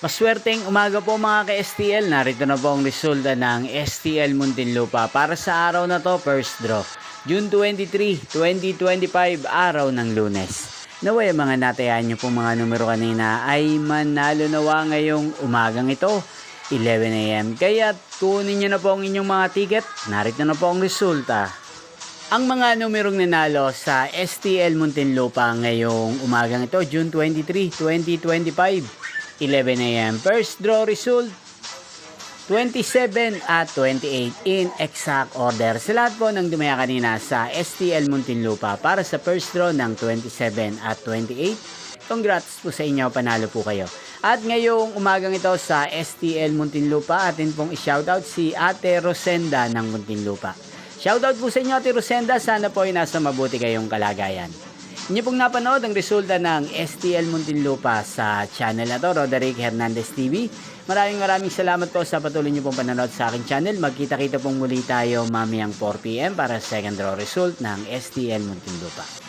Maswerteng umaga po mga ka-STL. Narito na po ang resulta ng STL Muntinlupa para sa araw na to, first draw. June 23, 2025, araw ng Lunes. Naway mga natayan nyo pong mga numero kanina ay manalo nawa ngayong umagang ito, 11 AM. Kaya kunin nyo na po ang inyong mga ticket. Narito na po ang resulta. Ang mga numerong nanalo sa STL Muntinlupa ngayong umagang ito, June 23, 2025. 11 AM. First draw result 27 at 28 in exact order. Sa lahat po ng dumaya kanina sa STL Muntinlupa para sa first draw ng 27 at 28. Congrats po sa inyo, panalo po kayo. At ngayong umagang ito sa STL Muntinlupa, atin pong i-shoutout si Ate Rosenda ng Muntinlupa. Shoutout po sa inyo Ate Rosenda, sana po ay nasa mabuti kayong kalagayan. Inyo pong napanood ang resulta ng STL Muntinlupa sa channel na to, Roderick Hernandez TV. Maraming salamat po sa patuloy nyo pong panonood sa aking channel. Magkita-kita pong muli tayo mamayang 4 PM para sa second draw result ng STL Muntinlupa.